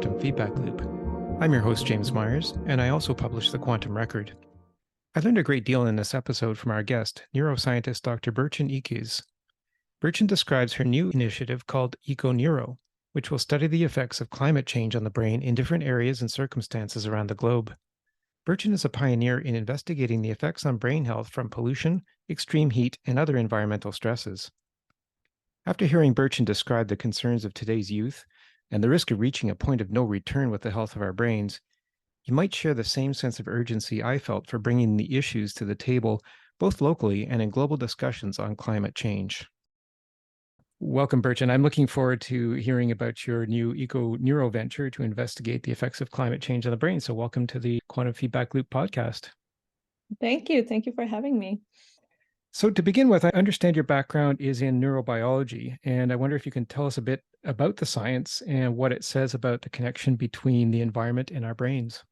Quantum Feedback Loop. I'm your host, James Myers, and I also publish the Quantum Record. I learned a great deal in this episode from our guest, neuroscientist Dr. Burcin Ikiz. Burcin describes her new initiative called EcoNeuro, which will study the effects of climate change on the brain in different areas and circumstances around the globe. Burcin is a pioneer in investigating the effects on brain health from pollution, extreme heat, and other environmental stresses. After hearing Burcin describe the concerns of today's youth and the risk of reaching a point of no return with the health of our brains, you might share the same sense of urgency I felt for bringing the issues to the table, both locally and in global discussions on climate change. Welcome, Burcin. I'm looking forward to hearing about your new EcoNeuro venture to investigate the effects of climate change on the brain. So welcome to the Quantum Feedback Loop podcast. Thank you. Thank you for having me. So to begin with, I understand your background is in neurobiology, and I wonder if you can tell us a bit about the science and what it says about the connection between the environment and our brains.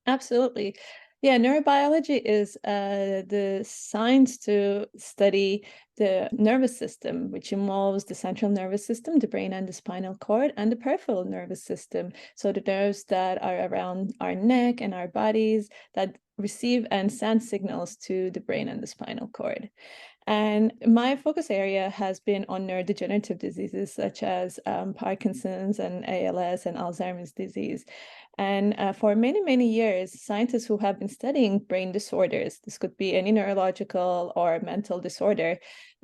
Absolutely. Yeah, neurobiology is the science to study the nervous system, which involves the central nervous system, the brain and the spinal cord, and the peripheral nervous system. So the nerves that are around our neck and our bodies that receive and send signals to the brain and the spinal cord. And my focus area has been on neurodegenerative diseases such as Parkinson's and ALS and Alzheimer's disease. And for many, many years, scientists who have been studying brain disorders, this could be any neurological or mental disorder,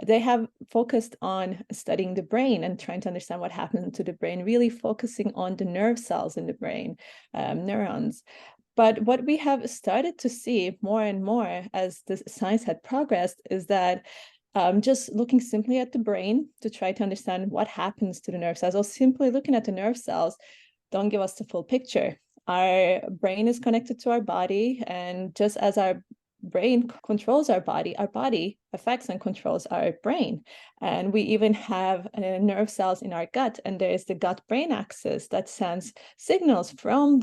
they have focused on studying the brain and trying to understand what happens to the brain, really focusing on the nerve cells in the brain, neurons. But what we have started to see more and more as the science had progressed is that just looking simply at the brain to try to understand what happens to the nerve cells, or simply looking at the nerve cells, don't give us the full picture. Our brain is connected to our body, and just as our brain controls our body affects and controls our brain. And we even have nerve cells in our gut, and there is the gut-brain axis that sends signals from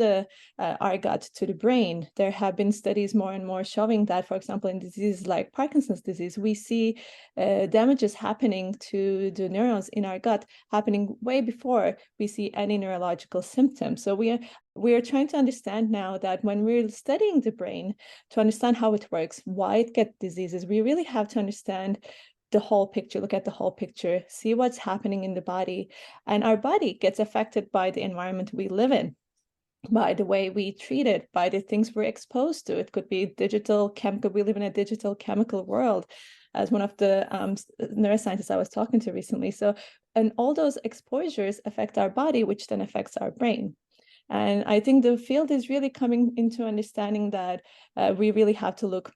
our gut to the brain. There have been studies more and more showing that, for example, in diseases like Parkinson's disease, we see damages happening to the neurons in our gut happening way before we see any neurological symptoms. So we are trying to understand now that when we're studying the brain, to understand how it works, why it gets diseases, we really have to understand the whole picture, look at the whole picture, see what's happening in the body. And our body gets affected by the environment we live in, by the way we treat it, by the things we're exposed to. It could be digital, chemical. We live in a digital chemical world, as one of the neuroscientists I was talking to recently. So, and all those exposures affect our body, which then affects our brain. And I think the field is really coming into understanding that we really have to look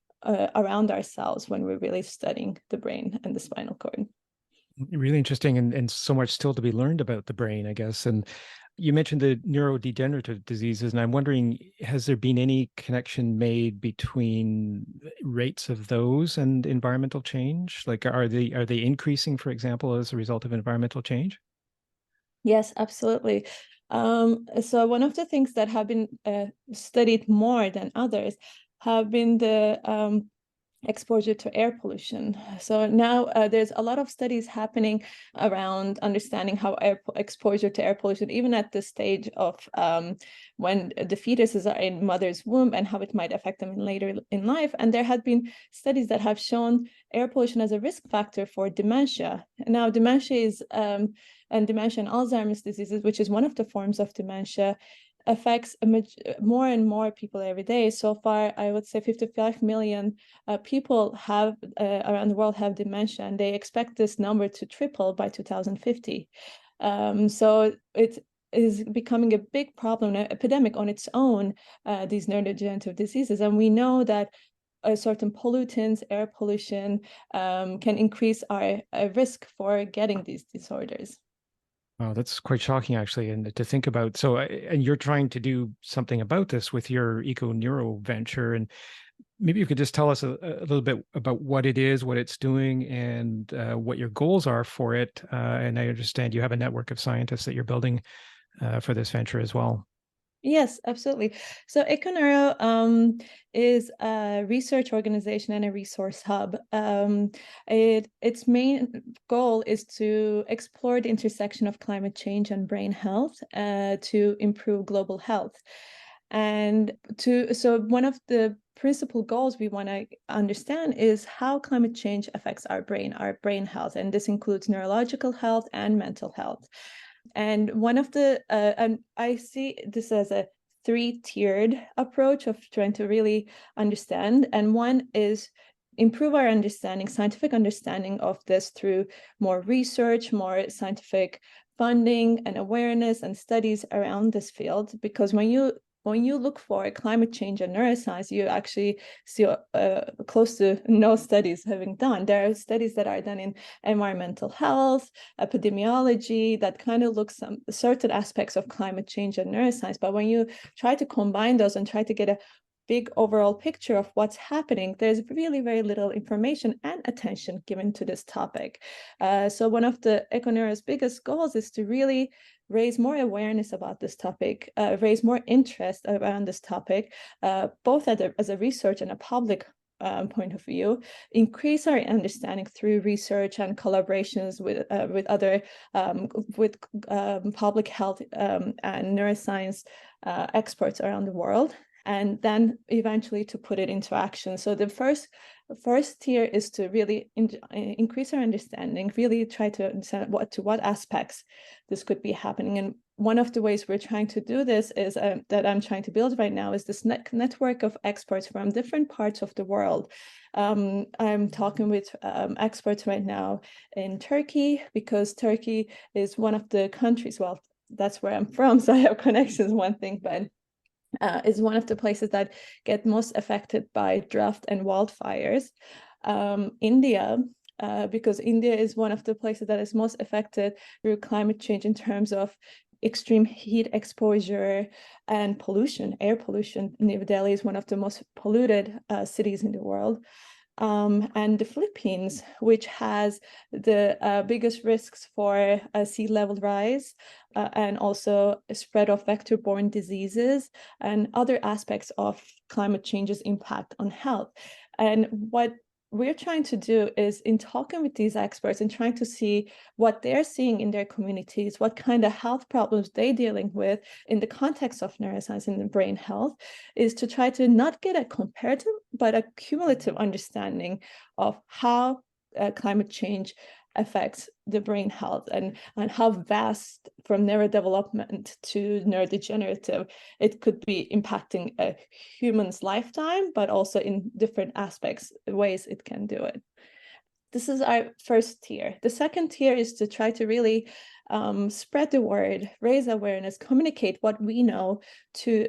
around ourselves when we're really studying the brain and the spinal cord. Really interesting, and so much still to be learned about the brain, I guess. And you mentioned the neurodegenerative diseases, and I'm wondering, has there been any connection made between rates of those and environmental change? Like, are they increasing, for example, as a result of environmental change? Yes, absolutely. So one of the things that have been studied more than others have been the exposure to air pollution. So now there's a lot of studies happening around understanding how exposure to air pollution, even at the stage of when the fetuses are in mother's womb, and how it might affect them later in life. And there have been studies that have shown air pollution as a risk factor for dementia. Now, dementia is and dementia and Alzheimer's diseases, which is one of the forms of dementia, affects more and more people every day. So far, I would say 55 million people have around the world have dementia, and they expect this number to triple by 2050. So it is becoming a big problem, an epidemic on its own, these neurodegenerative diseases. And we know that certain pollutants, air pollution, can increase our risk for getting these disorders. Wow, that's quite shocking, actually, and to think about. So, and you're trying to do something about this with your EcoNeuro venture, and maybe you could just tell us a little bit about what it is, what it's doing, and what your goals are for it. And I understand you have a network of scientists that you're building for this venture as well. Yes, absolutely. So Econeuro is a research organization and a resource hub. Its main goal is to explore the intersection of climate change and brain health to improve global health. So one of the principal goals we want to understand is how climate change affects our brain health, and this includes neurological health and mental health. And I see this as a three-tiered approach of trying to really understand. And one is improve our understanding, scientific understanding of this through more research, more scientific funding and awareness and studies around this field. Because when you look for climate change and neuroscience, you actually see close to no studies having done. There are studies that are done in environmental health, epidemiology, that kind of looks at certain aspects of climate change and neuroscience. But when you try to combine those and try to get a big overall picture of what's happening, there's really very little information and attention given to this topic. So one of the Econeuro's biggest goals is to really raise more awareness about this topic, raise more interest around this topic, both as a research and a public point of view, increase our understanding through research and collaborations with other public health and neuroscience experts around the world, and then eventually to put it into action. So the first tier is to really increase our understanding, really try to understand what aspects this could be happening. And one of the ways we're trying to do this is that I'm trying to build right now is this network of experts from different parts of the world. I'm talking with experts right now in Turkey, because Turkey is one of the countries, well, that's where I'm from, so I have connections, one thing, but is one of the places that get most affected by drought and wildfires. India, because India is one of the places that is most affected through climate change in terms of extreme heat exposure and pollution, air pollution. New Delhi is one of the most polluted cities in the world. And the Philippines, which has the biggest risks for sea level rise and also a spread of vector-borne diseases and other aspects of climate change's impact on health. And what we're trying to do is, in talking with these experts and trying to see what they're seeing in their communities, what kind of health problems they're dealing with in the context of neuroscience and brain health, is to try to not get a comparative, but a cumulative understanding of how climate change affects the brain health, and how vast, from neurodevelopment to neurodegenerative, it could be impacting a human's lifetime, but also in different aspects, ways it can do it. This is our first tier. The second tier is to try to really spread the word, raise awareness, communicate what we know to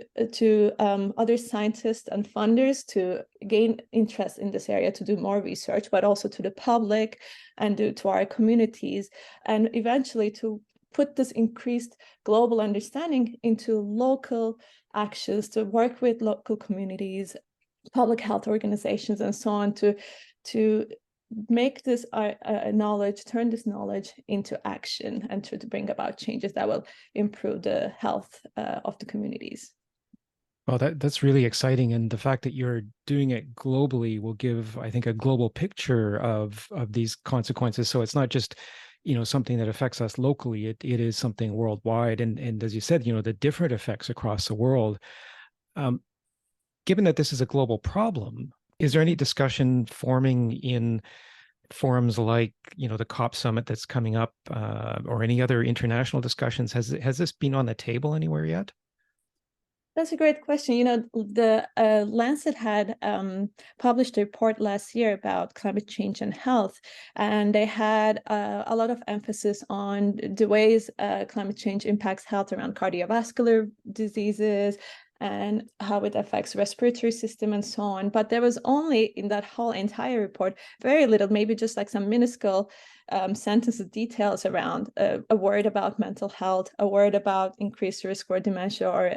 other scientists and funders to gain interest in this area, to do more research, but also to the public and to our communities, and eventually to put this increased global understanding into local actions, to work with local communities, public health organizations, and so on, to make this knowledge, turn this knowledge into action, and to bring about changes that will improve the health of the communities. Well, that's really exciting, and the fact that you're doing it globally will give, I think, a global picture of these consequences. So it's not just, something that affects us locally. It is something worldwide, and as you said, the different effects across the world. Given that this is a global problem, is there any discussion forming in forums like the COP summit that's coming up, or any other international discussions? Has this been on the table anywhere yet? That's a great question. The Lancet had published a report last year about climate change and health, and they had a lot of emphasis on the ways climate change impacts health around cardiovascular diseases and how it affects respiratory system and so on. But there was only, in that whole entire report, very little, maybe just like some minuscule sentences, details around a word about mental health, a word about increased risk for dementia or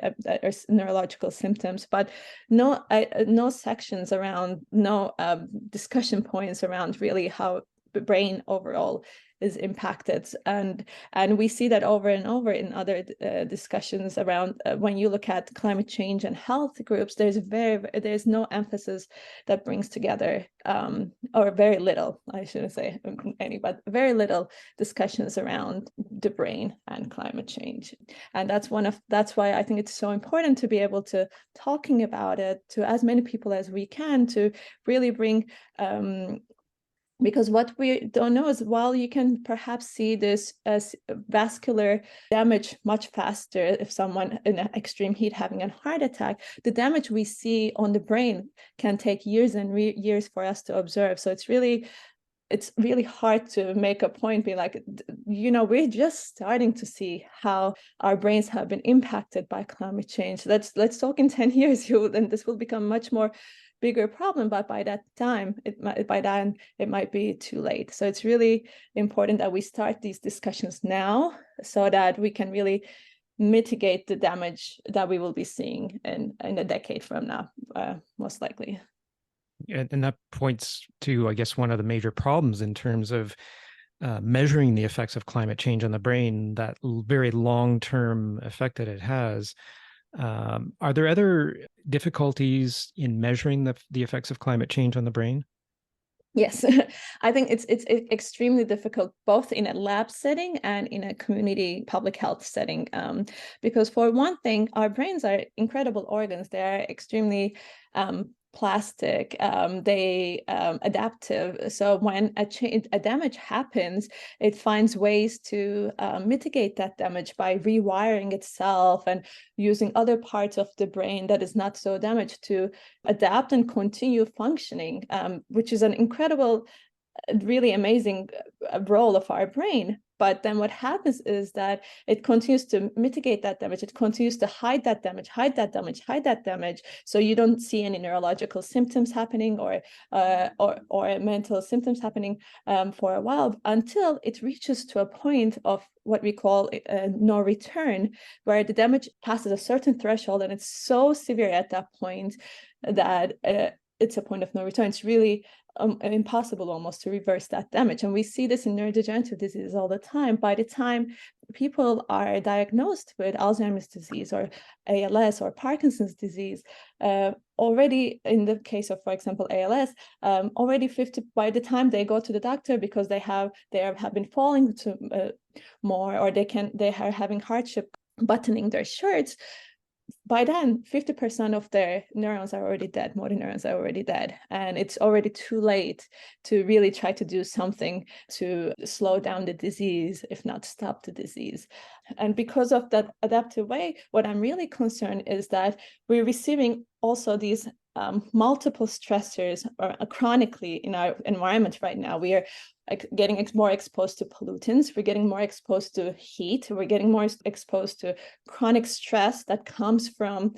neurological symptoms, but no sections around, no discussion points around really how the brain overall is impacted. And we see that over and over in other discussions around when you look at climate change and health groups, there's no emphasis that brings together, or very little, I shouldn't say any, but very little discussions around the brain and climate change. And that's why I think it's so important to be able to talking about it to as many people as we can, to really bring, because what we don't know is, while you can perhaps see this as vascular damage much faster if someone in extreme heat having a heart attack, the damage we see on the brain can take years and years for us to observe. So it's really hard to make a point, be like, we're just starting to see how our brains have been impacted by climate change. Let's talk in 10 years, and this will become much more bigger problem, but by that time it might be too late. So it's really important that we start these discussions now, so that we can really mitigate the damage that we will be seeing in a decade from now, most likely. And that points to, I guess, one of the major problems in terms of measuring the effects of climate change on the brain, that very long-term effect that it has. Are there other difficulties in measuring the effects of climate change on the brain? Yes, I think it's extremely difficult, both in a lab setting and in a community public health setting, because for one thing, our brains are incredible organs. They are extremely plastic, they adaptive. So when a damage happens, it finds ways to mitigate that damage by rewiring itself and using other parts of the brain that is not so damaged to adapt and continue functioning, which is an incredible, really amazing role of our brain. But then what happens is that it continues to mitigate that damage. It continues to hide that damage, hide that damage, hide that damage. So you don't see any neurological symptoms happening, or mental symptoms happening for a while, until it reaches to a point of what we call no return, where the damage passes a certain threshold, and it's so severe at that point that it's a point of no return. It's really impossible almost to reverse that damage. And we see this in neurodegenerative diseases all the time. By the time people are diagnosed with Alzheimer's disease or ALS or Parkinson's disease, already in the case of, for example, ALS, already 50, by the time they go to the doctor, because they have been falling to more, or they are having hardship buttoning their shirts, by then 50% of their neurons are already dead, motor neurons are already dead, and it's already too late to really try to do something to slow down the disease, if not stop the disease. And because of that adaptive way, what I'm really concerned is that we're receiving also these multiple stressors chronically in our environment right now. We are getting more exposed to pollutants, we're getting more exposed to heat, we're getting more exposed to chronic stress that comes from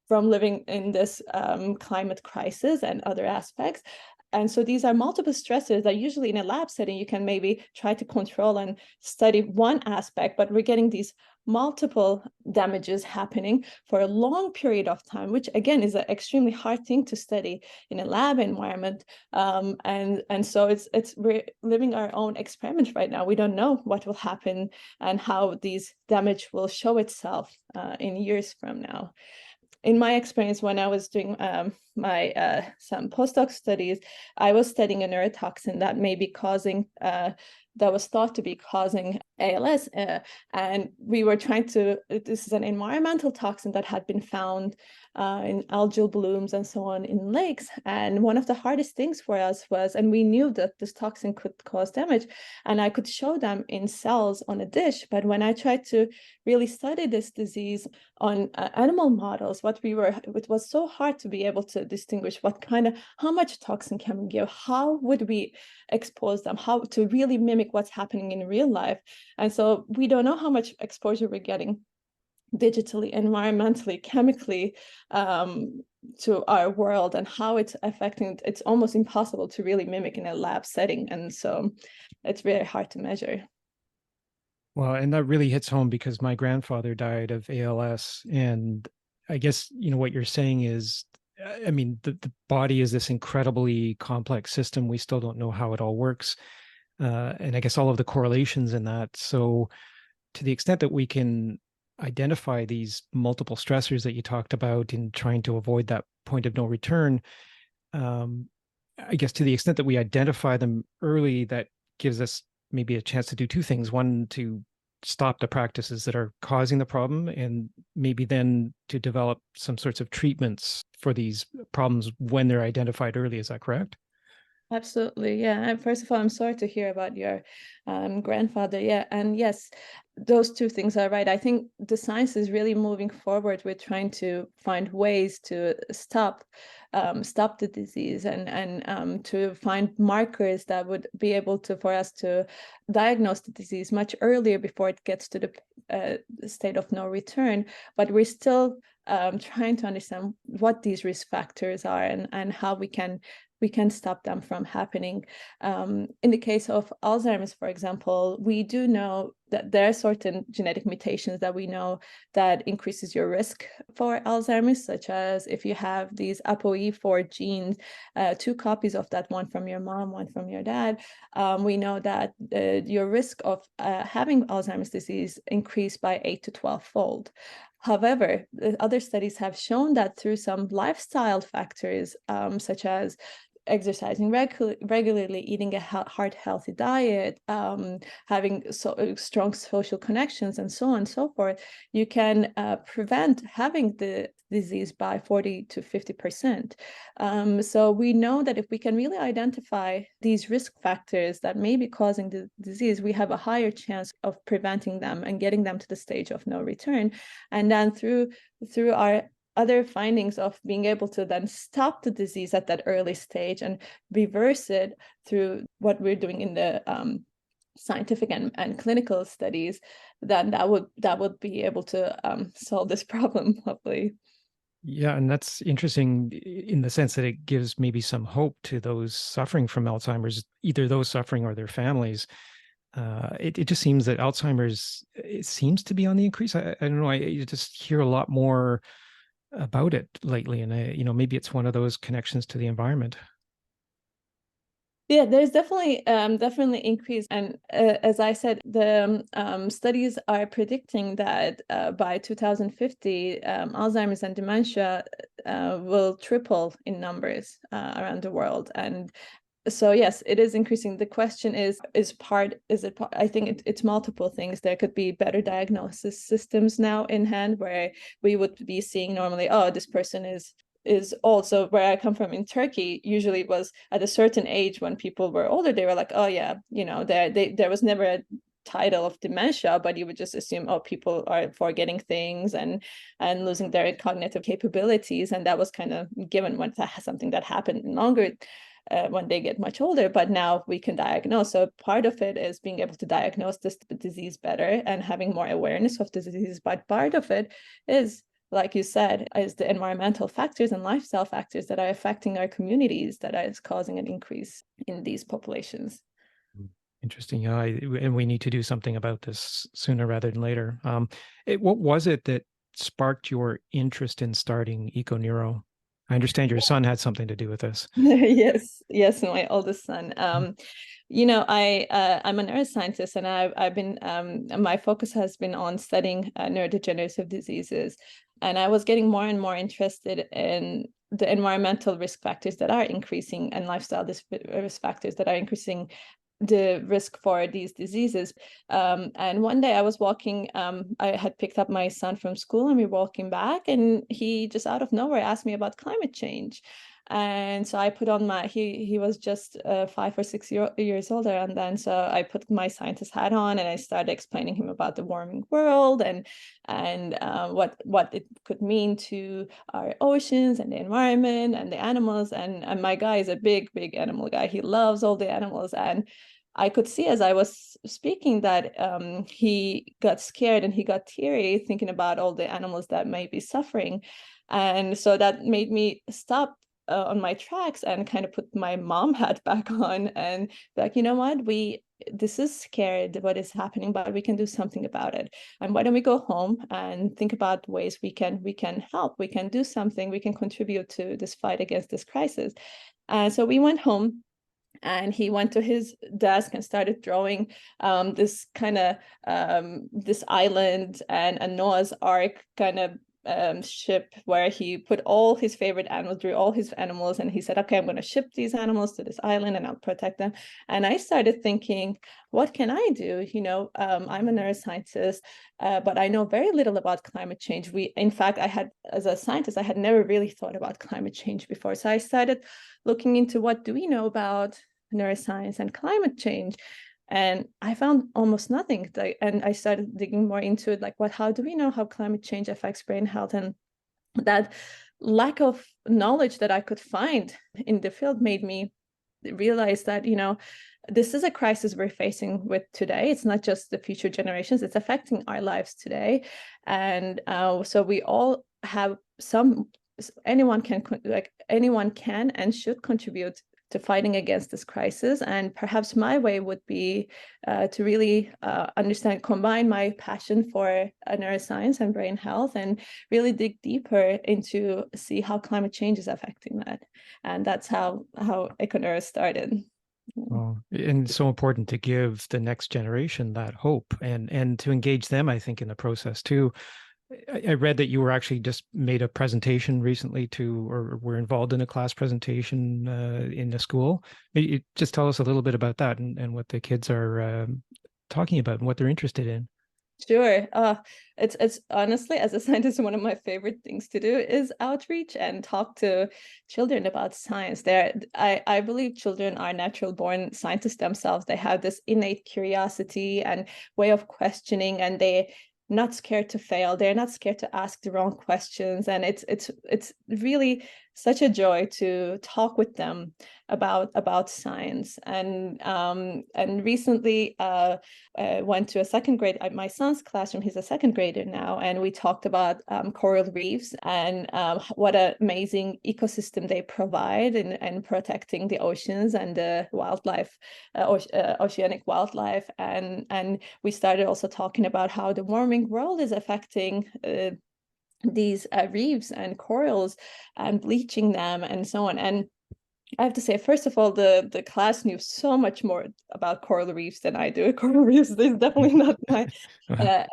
living in this climate crisis and other aspects. And so these are multiple stressors that usually in a lab setting you can maybe try to control and study one aspect, but we're getting these multiple damages happening for a long period of time, which again is an extremely hard thing to study in a lab environment. And so we're living our own experiment right now. We don't know what will happen and how these damage will show itself in years from now. In my experience, when I was doing my some postdoc studies, I was studying a neurotoxin that may be causing, that was thought to be causing ALS. And we were trying to, this is an environmental toxin that had been found in algal blooms and so on in lakes. And one of the hardest things for us was, and we knew that this toxin could cause damage, and I could show them in cells on a dish. But when I tried to really study this disease on animal models, it was so hard to be able to distinguish how much toxin can we give, how would we expose them, how to really mimic what's happening in real life. And so we don't know how much exposure we're getting digitally, environmentally, chemically to our world, and how it's affecting. It's almost impossible to really mimic in a lab setting. And so it's very hard to measure. Well, and that really hits home because my grandfather died of ALS. And I guess, what you're saying is, the body is this incredibly complex system. We still don't know how it all works. and I guess all of the correlations in that. So, to the extent that we can identify these multiple stressors that you talked about in trying to avoid that point of no return, um, I guess to the extent that we identify them early, that gives us maybe a chance to do two things. One, to stop the practices that are causing the problem, and maybe then to develop some sorts of treatments for these problems when they're identified early. Is that correct? Absolutely, yeah. And first of all, I'm sorry to hear about your grandfather. Yeah, and yes, those two things are right. I think the science is really moving forward with trying to find ways to stop the disease, and to find markers that would be able to for us to diagnose the disease much earlier before it gets to the state of no return. But we're still trying to understand what these risk factors are, and how we can stop them from happening. In the case of Alzheimer's, for example, we do know that there are certain genetic mutations that we know that increases your risk for Alzheimer's, such as if you have these ApoE4 genes, two copies of that, one from your mom, one from your dad. We know that your risk of having Alzheimer's disease increased by 8 to 12 fold. However, other studies have shown that through some lifestyle factors, such as exercising regularly, eating a heart healthy diet, having strong social connections, and so on and so forth, you can prevent having the disease by 40 to 50%. So we know that if we can really identify these risk factors that may be causing the disease, we have a higher chance of preventing them and getting them to the stage of no return. And then through our other findings of being able to then stop the disease at that early stage and reverse it through what we're doing in the scientific and clinical studies, then that would be able to solve this problem, hopefully. Yeah, and that's interesting in the sense that it gives maybe some hope to those suffering from Alzheimer's, either those suffering or their families. It just seems that Alzheimer's, it seems to be on the increase. I don't know. I just hear a lot more about it lately, and maybe it's one of those connections to the environment. Yeah, there's definitely increase, and as I said, the studies are predicting that by 2050, Alzheimer's and dementia will triple in numbers around the world. And so yes, it is increasing. The question I think it's multiple things. There could be better diagnosis systems now in hand, where we would be seeing normally, oh, this person is also, where I come from in Turkey, usually it was at a certain age when people were older, they were like, oh yeah, there was never a title of dementia, but you would just assume, oh, people are forgetting things and losing their cognitive capabilities, and that was kind of given when something that happened longer when they get much older. But now we can diagnose. So part of it is being able to diagnose this disease better and having more awareness of the disease. But part of it is, like you said, is the environmental factors and lifestyle factors that are affecting our communities that is causing an increase in these populations. Interesting. Yeah, and we need to do something about this sooner rather than later. What was it that sparked your interest in starting EcoNeuro? I understand your son had something to do with this. Yes, my oldest son. I'm a neuroscientist, and I've been my focus has been on studying neurodegenerative diseases, and I was getting more and more interested in the environmental risk factors that are increasing, and lifestyle risk factors that are increasing the risk for these diseases. And one day I was walking, I had picked up my son from school, and we were walking back, and he just out of nowhere asked me about climate change. And so I put on he was just 5 or 6 years older. And then so I put my scientist hat on, and I started explaining him about the warming world, and what it could mean to our oceans and the environment and the animals. And my guy is a big animal guy. He loves all the animals. And I could see as I was speaking that he got scared and he got teary thinking about all the animals that may be suffering. And so that made me stop on my tracks and kind of put my mom hat back on and be like, you know what, this is scary what is happening, but we can do something about it. And why don't we go home and think about ways we can help, we can do something, we can contribute to this fight against this crisis. And so we went home, And he went to his desk and started drawing this kind of this island and a Noah's Ark kind of ship, where he put all his favorite animals, drew all his animals, and he said, okay, I'm going to ship these animals to this island and I'll protect them. And I started thinking, what can I do? I'm a neuroscientist, but I know very little about climate change. In fact, as a scientist, I had never really thought about climate change before. So I started looking into what do we know about neuroscience and climate change. And I found almost nothing. And I started digging more into it, like how do we know how climate change affects brain health? And that lack of knowledge that I could find in the field made me realize that, this is a crisis we're facing with today. It's not just the future generations, it's affecting our lives today. And so we all have anyone can and should contribute to fighting against this crisis. And perhaps my way would be to really combine my passion for neuroscience and brain health, and really dig deeper into see how climate change is affecting that. And that's how EcoNeuro started. Well, and so important to give the next generation that hope and to engage them, I think, in the process too. I read that you were actually just made a presentation recently or were involved in a class presentation in the school. You just tell us a little bit about that and what the kids are talking about and what they're interested in. Sure. It's honestly, as a scientist, one of my favorite things to do is outreach and talk to children about science. I believe children are natural born scientists themselves. They have this innate curiosity and way of questioning, and they're not scared to fail. They're not scared to ask the wrong questions. And it's really such a joy to talk with them about science. And recently went to a second grade at my son's classroom. He's a second grader now, and we talked about coral reefs and what an amazing ecosystem they provide in protecting the oceans and the wildlife, oceanic wildlife. And we started also talking about how the warming world is affecting these reefs and corals and bleaching them and so on. And I have to say, first of all, the class knew so much more about coral reefs than I do. Coral reefs is definitely not my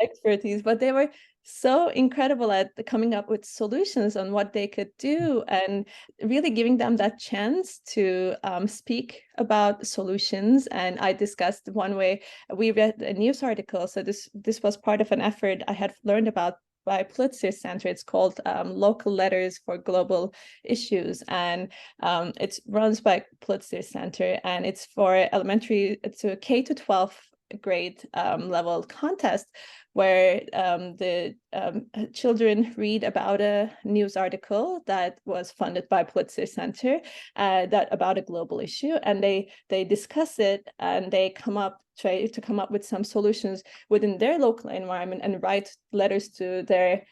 expertise, but they were so incredible at coming up with solutions on what they could do, and really giving them that chance to speak about solutions. And I discussed one way. We read a news article. So this was part of an effort I had learned about by Pulitzer Center. It's called Local Letters for Global Issues, and it runs by Pulitzer Center, and it's for elementary, it's a K to 12 grade level contest, where the children read about a news article that was funded by Pulitzer Center that about a global issue, and they discuss it, and they try to come up with some solutions within their local environment and write letters to their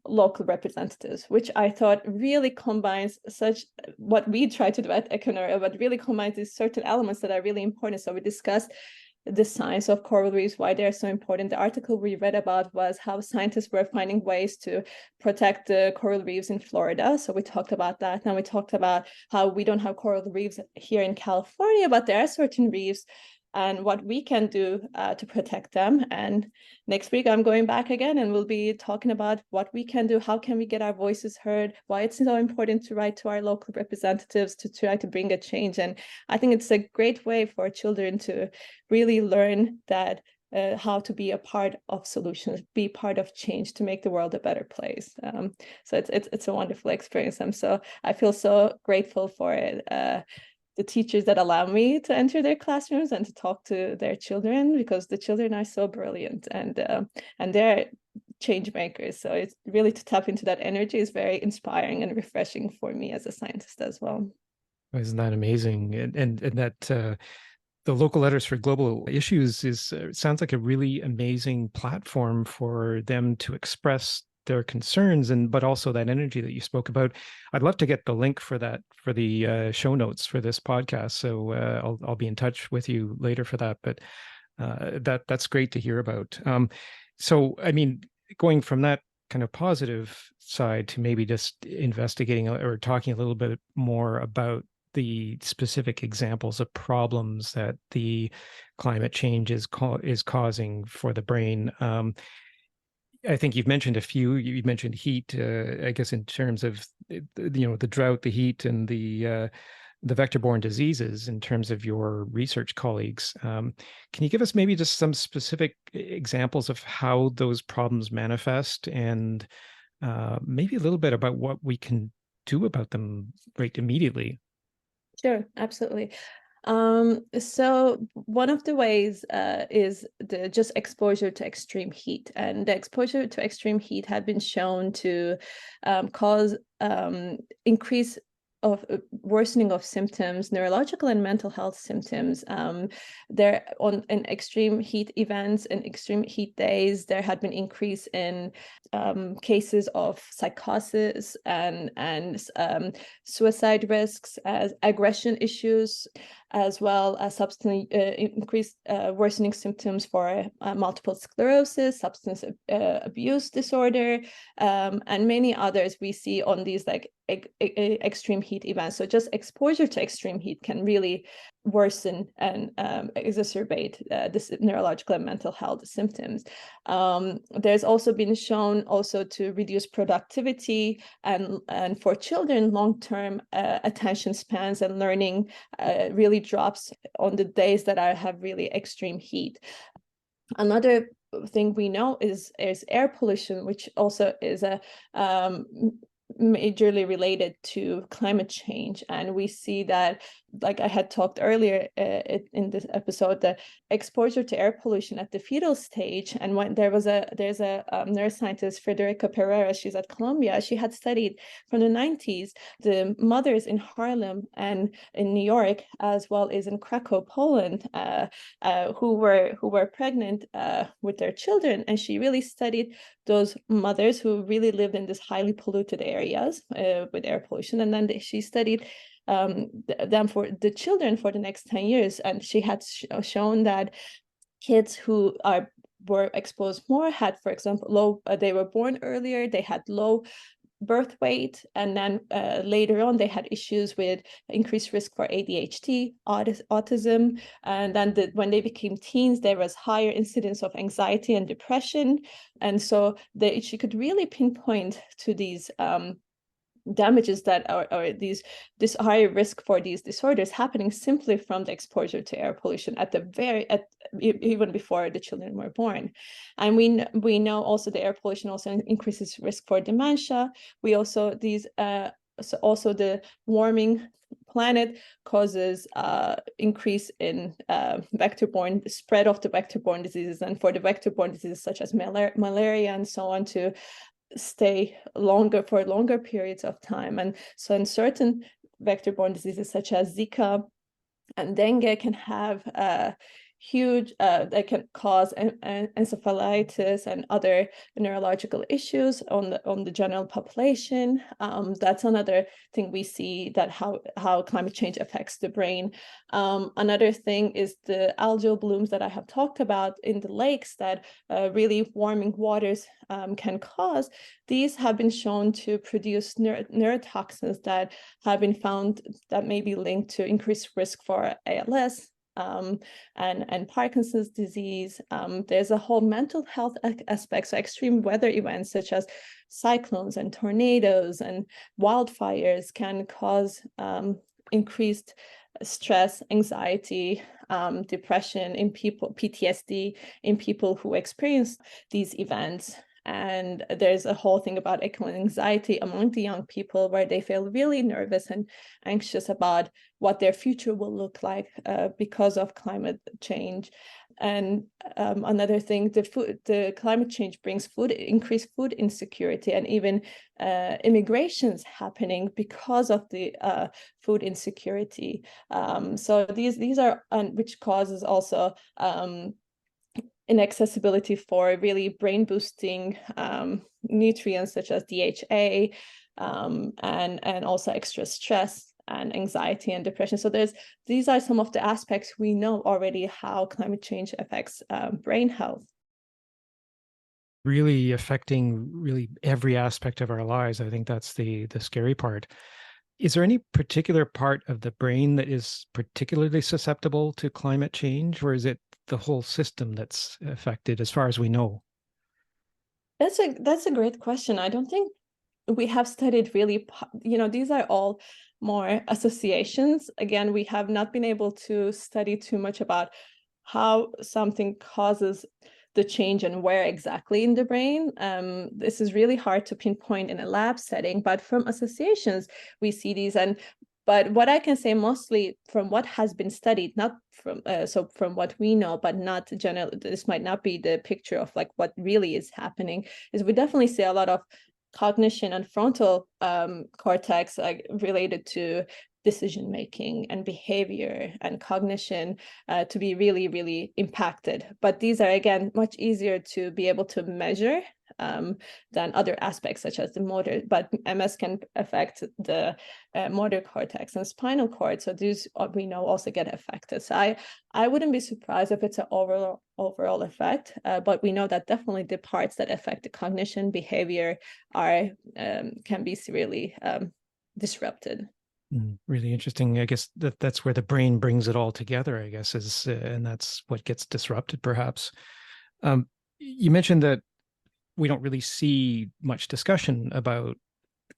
local representatives, which I thought really combines what we try to do at EcoNeuro, but really combines these certain elements that are really important. So we discussed the science of coral reefs, why they're so important. The article we read about was how scientists were finding ways to protect the coral reefs in Florida. So we talked about that. And we talked about how we don't have coral reefs here in California, but there are certain reefs and what we can do to protect them. And next week, I'm going back again, and we'll be talking about what we can do, how can we get our voices heard, why it's so important to write to our local representatives to try to bring a change. And I think it's a great way for children to really learn that how to be a part of solutions, be part of change to make the world a better place. So it's a wonderful experience. I feel so grateful for it. The teachers that allow me to enter their classrooms and to talk to their children, because the children are so brilliant and they're change makers. So it's really, to tap into that energy is very inspiring and refreshing for me as a scientist as well. Isn't that amazing? And that the local letters for global issues sounds like a really amazing platform for them to express their concerns, but also that energy that you spoke about. I'd love to get the link for that for the show notes for this podcast. So I'll be in touch with you later for that. But that's great to hear about. So I mean, going from that kind of positive side to maybe just investigating or talking a little bit more about the specific examples of problems that the climate change is causing for the brain. I think you've mentioned a few. You mentioned heat, I guess, in terms of the drought, the heat, and the vector-borne diseases. In terms of your research colleagues, can you give us maybe just some specific examples of how those problems manifest, and maybe a little bit about what we can do about them right immediately? Sure, absolutely. So one of the ways is the just exposure to extreme heat, and the exposure to extreme heat had been shown to cause increase of worsening of symptoms, neurological and mental health symptoms. There on in extreme heat events and extreme heat days, there had been increase in cases of psychosis and suicide risks, as aggression issues, as well as substance increased worsening symptoms for multiple sclerosis, substance abuse disorder, and many others we see on these like extreme heat events. So just exposure to extreme heat can really worsen and exacerbate this neurological and mental health symptoms. There's also been shown also to reduce productivity, and for children, long-term attention spans and learning really drops on the days that I have really extreme heat. Another thing we know is air pollution, which also is a majorly related to climate change. And we see that, like I had talked earlier in this episode, the exposure to air pollution at the fetal stage. And when there's a neuroscientist, Frederica Pereira, she's at Columbia, she had studied from the 90s the mothers in Harlem and in New York, as well as in Krakow, Poland, who were pregnant with their children. And she really studied those mothers who really lived in these highly polluted areas with air pollution. And then she studied them for the children for the next 10 years. And she had shown that kids who were exposed more had, for example, they were born earlier, they had low birth weight, and then later on they had issues with increased risk for ADHD, autism, and then when they became teens, there was higher incidence of anxiety and depression. And so she could really pinpoint to these damages that are this higher risk for these disorders happening simply from the exposure to air pollution even before the children were born. And we know also the air pollution also increases risk for dementia. We also also the warming planet causes increase in vector-borne spread of the vector-borne diseases, and for the vector-borne diseases such as malaria and so on to stay for longer periods of time. And so in certain vector-borne diseases such as Zika and dengue can have huge, they can cause encephalitis and other neurological issues on the general population. That's another thing we see, that how climate change affects the brain. Another thing is the algal blooms that I have talked about in the lakes that really warming waters can cause. These have been shown to produce neurotoxins that have been found that may be linked to increased risk for ALS, and Parkinson's disease. There's a whole mental health aspect. So extreme weather events such as cyclones and tornadoes and wildfires can cause increased stress, anxiety, depression in people, PTSD in people who experience these events. And there's a whole thing about eco-anxiety among the young people, where they feel really nervous and anxious about what their future will look like because of climate change. And another thing, the climate change brings increased food insecurity, and even immigrations happening because of the food insecurity. So these are, which causes also inaccessibility for really brain boosting nutrients such as DHA, and also extra stress and anxiety and depression. So these are some of the aspects we know already how climate change affects brain health. Really affecting really every aspect of our lives. I think that's the scary part. Is there any particular part of the brain that is particularly susceptible to climate change, or is it the whole system that's affected as far as we know? That's a great question. I don't think we have studied really, these are all more associations. Again, we have not been able to study too much about how something causes the change and where exactly in the brain. This is really hard to pinpoint in a lab setting, but from associations, we see these. But what I can say mostly from what has been studied, not from from what we know, but not general, this might not be the picture of like what really is happening, is we definitely see a lot of cognition and frontal cortex related to decision making and behavior and cognition to be really, really impacted. But these are, again, much easier to be able to measure than other aspects such as the motor. But MS can affect the motor cortex and spinal cord. So these we know also get affected. So I wouldn't be surprised if it's an overall effect, but we know that definitely the parts that affect the cognition behavior are can be severely disrupted. Really interesting. I guess that's where the brain brings it all together, I guess, is and that's what gets disrupted, perhaps. You mentioned that we don't really see much discussion about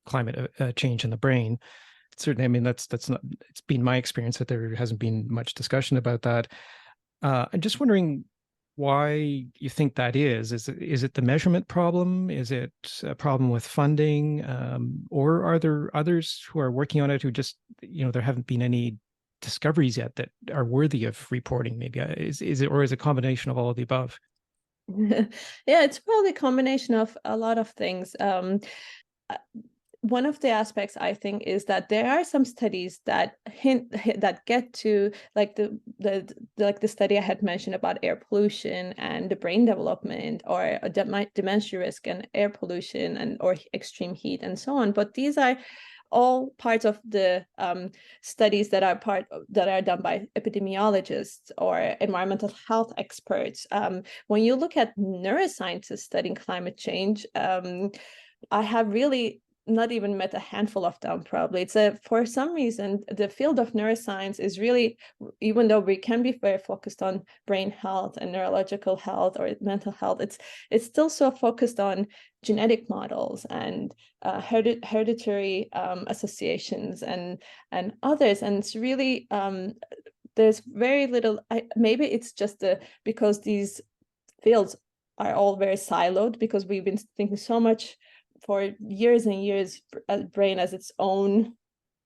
climate change in the brain. Certainly, I mean, that's not, it's been my experience that there hasn't been much discussion about that. I'm just wondering why you think that is. Is it the measurement problem? Is it a problem with funding? Or are there others who are working on it who just, there haven't been any discoveries yet that are worthy of reporting? Maybe is it, or is it a combination of all of the above? Yeah, it's probably a combination of a lot of things. One of the aspects I think is that there are some studies that that get to like the study I had mentioned about air pollution and the brain development, or dementia risk and air pollution and or extreme heat and so on. But these are all parts of the studies that are done by epidemiologists or environmental health experts. When you look at neuroscientists studying climate change, I have really not even met a handful of them. Probably it's for some reason the field of neuroscience is really, even though we can be very focused on brain health and neurological health or mental health, it's still so focused on genetic models and hereditary associations and others, and it's really there's very little. Maybe it's just because these fields are all very siloed, because we've been thinking so much for years and years brain as its own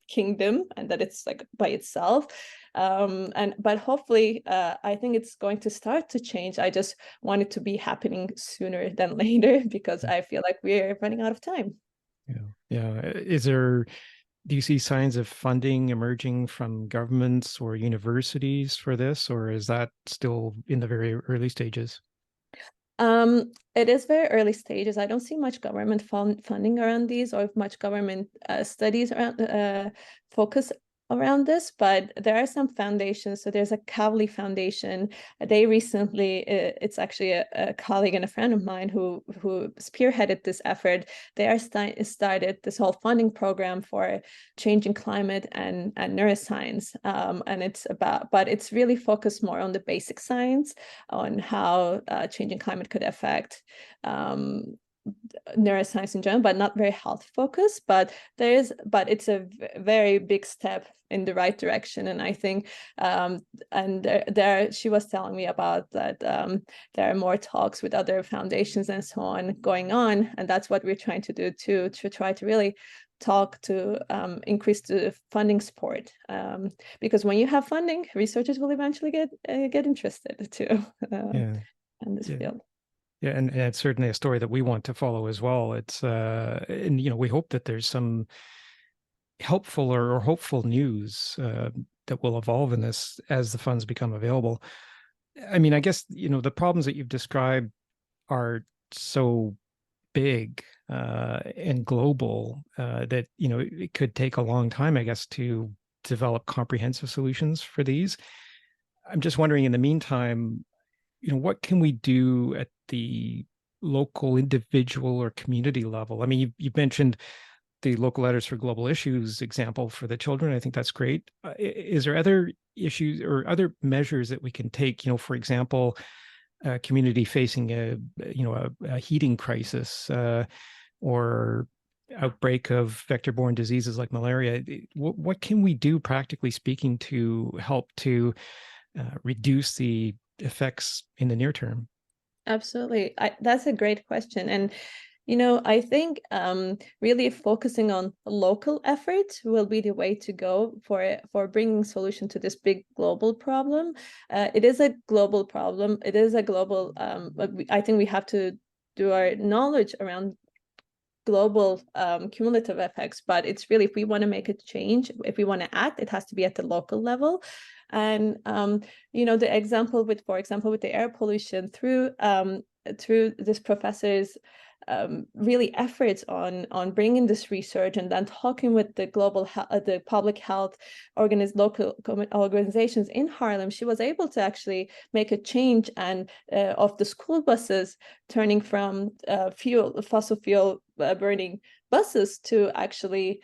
kingdom and that it's like by itself, but hopefully I think it's going to start to change. I just want it to be happening sooner than later, because I feel like we're running out of time. Yeah. Do you see signs of funding emerging from governments or universities for this, or is that still in the very early stages? It is very early stages. I don't see much government funding around these, or much government studies around focus around this, but there are some foundations. So there's a Kavli Foundation. They recently, it's actually a colleague and a friend of mine who spearheaded this effort. They are started this whole funding program for changing climate and neuroscience, and but it's really focused more on the basic science, on how changing climate could affect neuroscience in general, but not very health focused. But it's a very big step in the right direction. And I think, and there she was telling me about that there are more talks with other foundations and so on going on, and that's what we're trying to do too, to try to really talk to increase the funding support, because when you have funding, researchers will eventually get interested too Yeah. in this Yeah. field. Yeah, and it's certainly a story that we want to follow as well. It's and we hope that there's some helpful or hopeful news that will evolve in this as the funds become available. I mean, I guess the problems that you've described are so big and global that it could take a long time, I guess, to develop comprehensive solutions for these. I'm just wondering, in the meantime, what can we do at the local, individual, or community level? I mean, you've mentioned the local letters for global issues example for the children. I think that's great. Is there other issues or other measures that we can take? For example, a community facing a heating crisis or outbreak of vector-borne diseases like malaria. What can we do, practically speaking, to help to reduce the effects in the near term? Absolutely. That's a great question. And I think really focusing on local efforts will be the way to go for bringing solution to this big global problem. It is a global problem. It is a global. I think we have to do our knowledge around global cumulative effects, but it's really, if we want to make a change, if we want to act, it has to be at the local level. And the example with, for example, with the air pollution, through this professor's really efforts on bringing this research and then talking with the the public health local organizations in Haarlem, she was able to actually make a change and of the school buses turning from fossil fuel burning buses to actually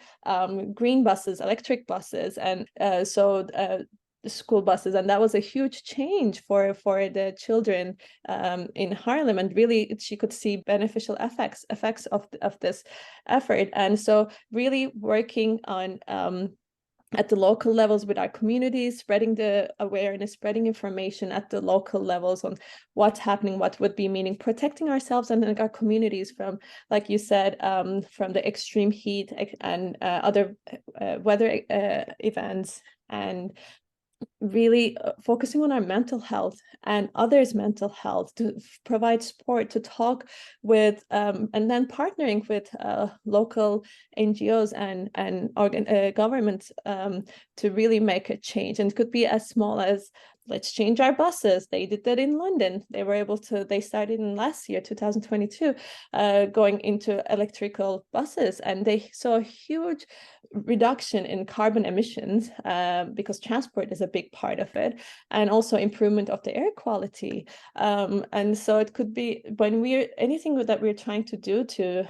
green buses, electric buses, and school buses. And that was a huge change for the children in Haarlem, and really she could see beneficial effects of this effort. And so really working on at the local levels with our communities, spreading the awareness, spreading information at the local levels on what's happening, what would be meaning, protecting ourselves and our communities from, like you said, from the extreme heat and other weather events, and really focusing on our mental health and others' mental health, to provide support, to talk with, and then partnering with local NGOs and governments to really make a change. And it could be as small as, let's change our buses. They did that in London. They started in last year, 2022, going into electrical buses, and they saw a huge reduction in carbon emissions because transport is a big part of it, and also improvement of the air quality. And so it could be, when anything that we're trying to do to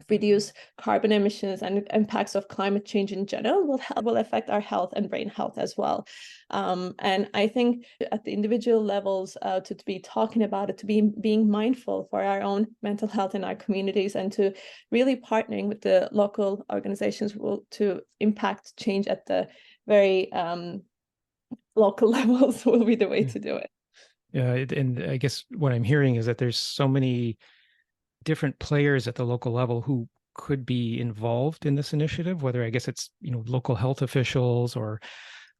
reduce carbon emissions and impacts of climate change in general will affect our health and brain health as well. And I think at the individual levels, to be talking about it, to be being mindful for our own mental health in our communities, and to really partnering with the local organizations to impact change at the very local levels will be the way to do it. Yeah, and I guess what I'm hearing is that there's so many different players at the local level who could be involved in this initiative, whether I guess it's local health officials or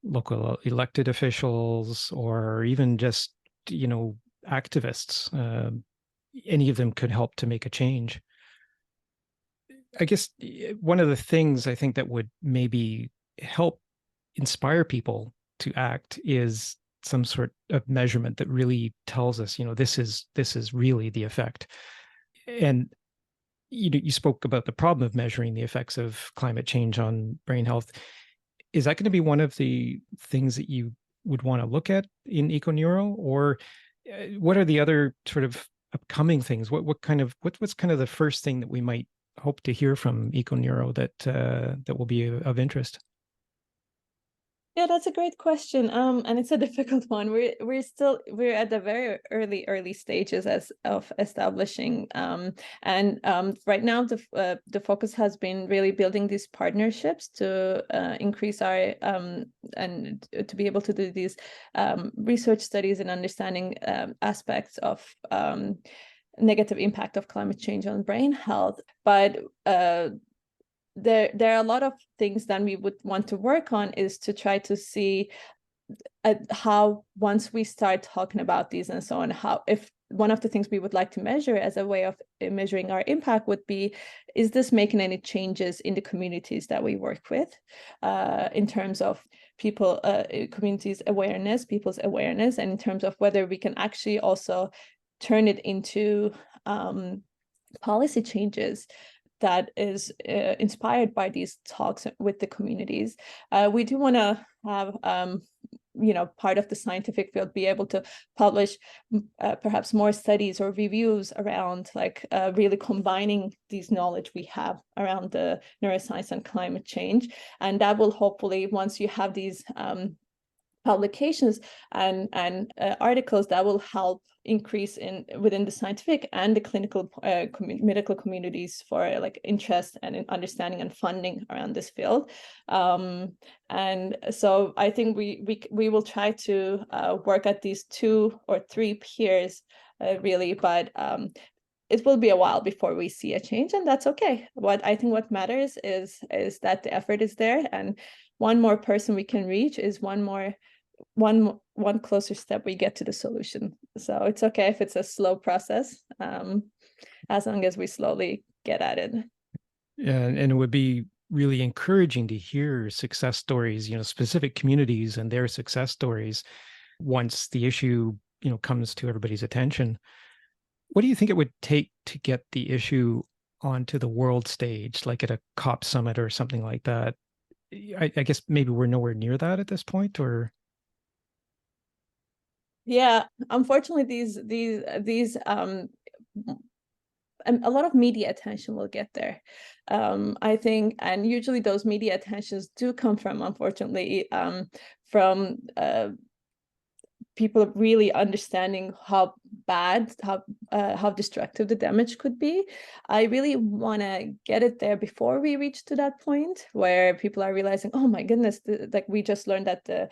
local elected officials, or even just activists. Any of them could help to make a change. I guess one of the things I think that would maybe help inspire people to act is some sort of measurement that really tells us, this is really the effect. And you spoke about the problem of measuring the effects of climate change on brain health. Is that going to be one of the things that you would want to look at in EcoNeuro, or what are the other sort of upcoming things? What's kind of the first thing that we might hope to hear from EcoNeuro that will be of interest? Yeah, that's a great question. And it's a difficult one. We're at the very early stages of establishing. And right now the focus has been really building these partnerships to increase our and to be able to do these research studies and understanding aspects of negative impact of climate change on brain health. But there are a lot of things that we would want to work on, is to try to see how, once we start talking about these and so on, if one of the things we would like to measure as a way of measuring our impact would be, is this making any changes in the communities that we work with, in terms of people's awareness, and in terms of whether we can actually also turn it into policy changes that is inspired by these talks with the communities. We do want to have part of the scientific field, be able to publish perhaps more studies or reviews around really combining these knowledge we have around the neuroscience and climate change. And that will hopefully, once you have these publications and articles, that will help increase within the scientific and the clinical medical communities for interest and in understanding and funding around this field. And so I think we will try to work at these 2 or 3 peers really, but it will be a while before we see a change, and that's okay. What matters is that the effort is there, and one more person we can reach is one closer step we get to the solution. So it's okay if it's a slow process, as long as we slowly get at it. Yeah, and it would be really encouraging to hear success stories, specific communities and their success stories once the issue, comes to everybody's attention. What do you think it would take to get the issue onto the world stage, like at a COP summit or something like that? I guess maybe we're nowhere near that at this point, or? Yeah, unfortunately, these a lot of media attention will get there, I think, and usually those media attentions do come from, unfortunately, from people really understanding how bad, how destructive the damage could be. I really want to get it there before we reach to that point where people are realizing, oh my goodness, we just learned that the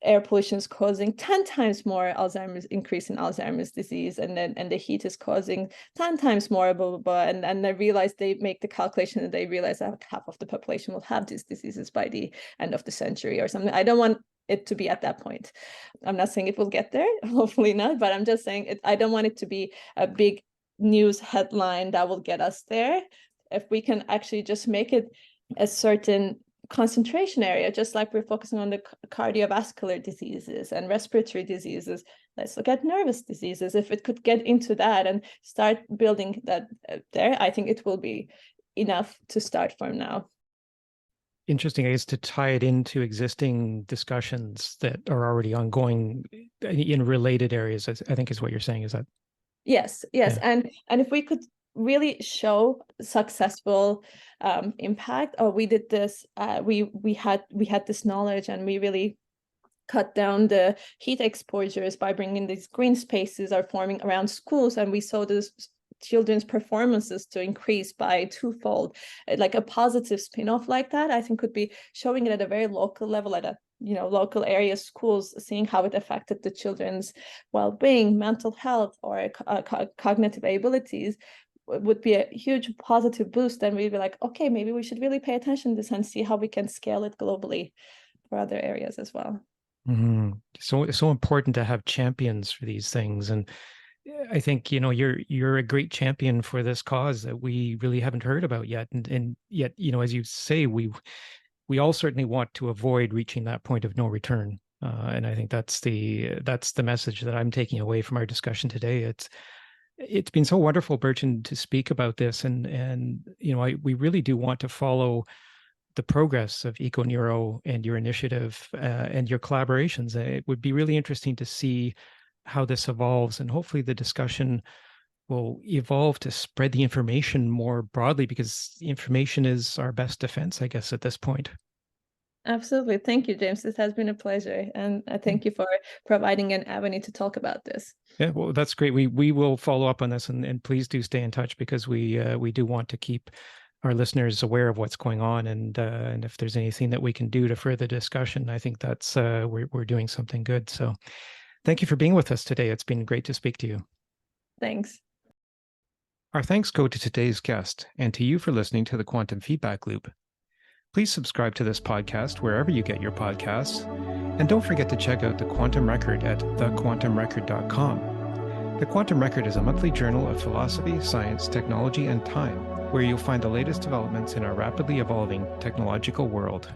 air pollution is causing 10 times more increase in Alzheimer's disease, and the heat is causing 10 times more, blah, blah, blah. And they realize, they make the calculation, and they realize that half of the population will have these diseases by the end of the century or something. I don't want it to be at that point. I'm not saying it will get there, hopefully not, but I'm just saying I don't want it to be a big news headline that will get us there. If we can actually just make it a certain concentration area, just like we're focusing on the cardiovascular diseases and respiratory diseases, let's look at nervous diseases. If it could get into that and start building that there, I think it will be enough to start from now. Interesting, I guess, to tie it into existing discussions that are already ongoing in related areas, I think is what you're saying. Is that? Yes. Yeah. And if we could really show successful impact, or we did this, we had this knowledge, and we really cut down the heat exposures by bringing these green spaces are forming around schools, and we saw this children's performances to increase by 2-fold, like a positive spin-off like that. I think could be showing it at a very local level, at a local area schools, seeing how it affected the children's well-being, mental health, or cognitive abilities, would be a huge positive boost. And we'd be like, okay, maybe we should really pay attention to this and see how we can scale it globally for other areas as well. Mm-hmm. So it's so important to have champions for these things. And I think, you're a great champion for this cause that we really haven't heard about yet. And yet, as you say, we all certainly want to avoid reaching that point of no return. And I think that's the message that I'm taking away from our discussion today. It's been so wonderful, Burcin, to speak about this. And we really do want to follow the progress of EcoNeuro and your initiative and your collaborations. It would be really interesting to see how this evolves, and hopefully the discussion will evolve to spread the information more broadly, because information is our best defense, I guess, at this point. Absolutely. Thank you, James. This has been a pleasure. And I thank you for providing an avenue to talk about this. Yeah, well, that's great. We will follow up on this, and please do stay in touch, because we do want to keep our listeners aware of what's going on. And if there's anything that we can do to further discussion, I think that's we're doing something good. So thank you for being with us today. It's been great to speak to you. Thanks. Our thanks go to today's guest, and to you for listening to the Quantum Feedback Loop. Please subscribe to this podcast wherever you get your podcasts, and don't forget to check out The Quantum Record at thequantumrecord.com. The Quantum Record is a monthly journal of philosophy, science, technology, and time, where you'll find the latest developments in our rapidly evolving technological world.